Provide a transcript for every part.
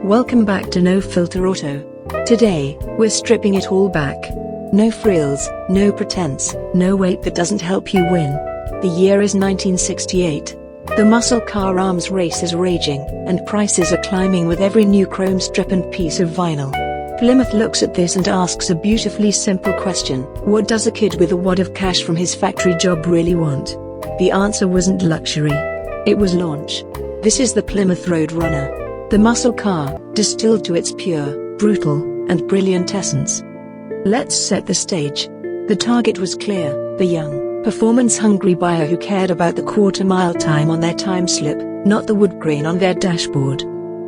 Welcome back to No Filter Auto. Today, we're stripping it all back. No frills, no pretense, no weight that doesn't help you win. The year is 1968. The muscle car arms race is raging, and prices are climbing with every new chrome strip and piece of vinyl. Plymouth looks at this and asks a beautifully simple question: what does a kid with a wad of cash from his factory job really want? The answer wasn't luxury. It was launch. This is the Plymouth Road Runner. The muscle car, distilled to its pure, brutal, and brilliant essence. Let's set the stage. The target was clear: the young, performance-hungry buyer who cared about the quarter-mile time on their time slip, not the wood grain on their dashboard.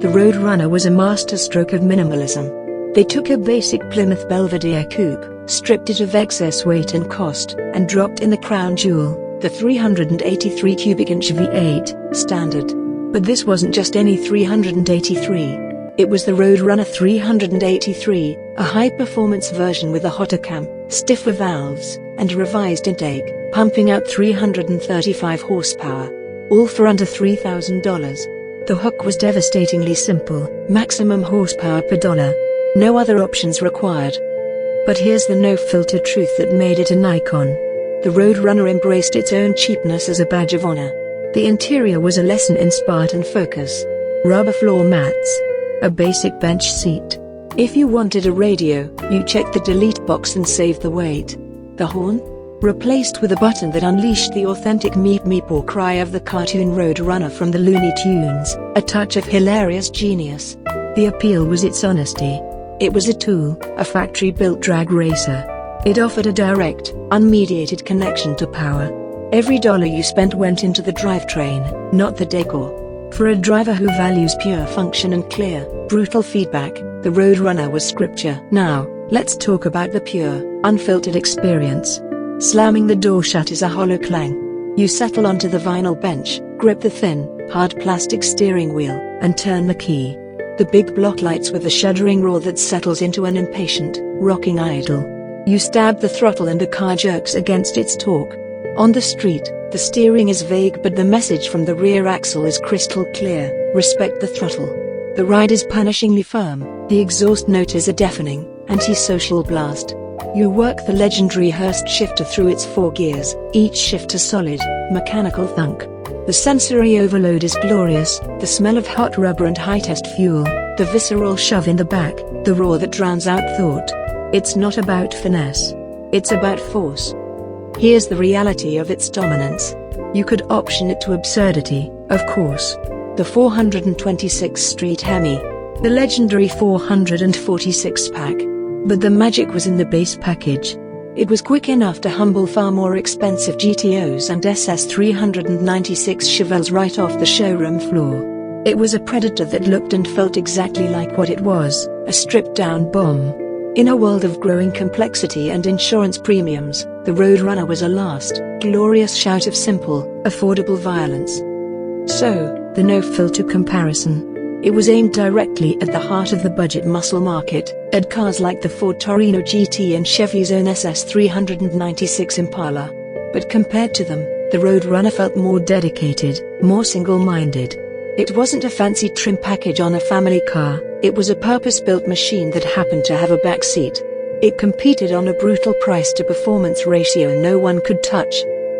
The Road Runner was a masterstroke of minimalism. They took a basic Plymouth Belvedere coupe, stripped it of excess weight and cost, and dropped in the crown jewel, the 383 cubic inch V8 standard. But this wasn't just any 383. It was the Road Runner 383, a high-performance version with a hotter cam, stiffer valves, and revised intake, pumping out 335 horsepower. All for under $3,000. The hook was devastatingly simple: maximum horsepower per dollar. No other options required. But here's the no-filter truth that made it an icon. The Road Runner embraced its own cheapness as a badge of honor. The interior was a lesson in Spartan focus. Rubber floor mats. A basic bench seat. If you wanted a radio, you checked the delete box and saved the weight. The horn? Replaced with a button that unleashed the authentic meep meep or cry of the cartoon Road Runner from the Looney Tunes, a touch of hilarious genius. The appeal was its honesty. It was a tool, a factory-built drag racer. It offered a direct, unmediated connection to power. Every dollar you spent went into the drivetrain, not the decor. For a driver who values pure function and clear, brutal feedback, the Road Runner was scripture. Now, let's talk about the pure, unfiltered experience. Slamming the door shut is a hollow clang. You settle onto the vinyl bench, grip the thin, hard plastic steering wheel, and turn the key. The big block lights with a shuddering roar that settles into an impatient, rocking idle. You stab the throttle and the car jerks against its torque. On the street, the steering is vague but the message from the rear axle is crystal clear: respect the throttle. The ride is punishingly firm, the exhaust note is a deafening, anti-social blast. You work the legendary Hurst shifter through its 4 gears, each shift a solid, mechanical thunk. The sensory overload is glorious: the smell of hot rubber and high-test fuel, the visceral shove in the back, the roar that drowns out thought. It's not about finesse. It's about force. Here's the reality of its dominance. You could option it to absurdity, of course. The 426th Street Hemi. The legendary 446-pack. But the magic was in the base package. It was quick enough to humble far more expensive GTOs and SS 396 Chevelles right off the showroom floor. It was a predator that looked and felt exactly like what it was: a stripped-down bomb. In a world of growing complexity and insurance premiums, the Road Runner was a last, glorious shout of simple, affordable violence. So, the no-filter comparison. It was aimed directly at the heart of the budget muscle market, at cars like the Ford Torino GT and Chevy's own SS 396 Impala. But compared to them, the Road Runner felt more dedicated, more single-minded. It wasn't a fancy trim package on a family car, it was a purpose-built machine that happened to have a back seat. It competed on a brutal price-to-performance ratio no one could touch.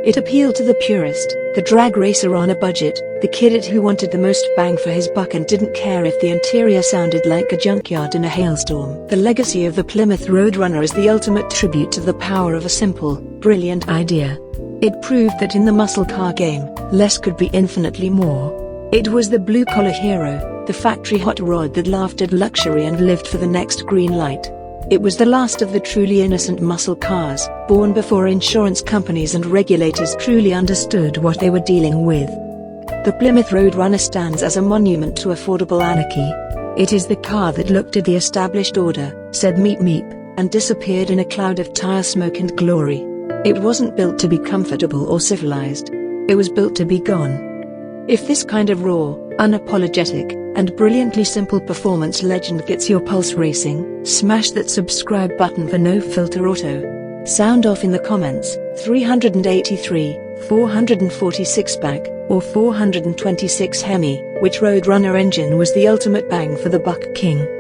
It appealed to the purist, the drag racer on a budget, the kid who wanted the most bang for his buck and didn't care if the interior sounded like a junkyard in a hailstorm. The legacy of the Plymouth Road Runner is the ultimate tribute to the power of a simple, brilliant idea. It proved that in the muscle car game, less could be infinitely more. It was the blue-collar hero, the factory hot rod that laughed at luxury and lived for the next green light. It was the last of the truly innocent muscle cars, born before insurance companies and regulators truly understood what they were dealing with. The Plymouth Road Runner stands as a monument to affordable anarchy. It is the car that looked at the established order, said meep meep, and disappeared in a cloud of tire smoke and glory. It wasn't built to be comfortable or civilized. It was built to be gone. If this kind of raw, unapologetic, and brilliantly simple performance legend gets your pulse racing, smash that subscribe button for No Filter Auto. Sound off in the comments: 383, 446 back, or 426 Hemi, which Road Runner engine was the ultimate bang for the buck king?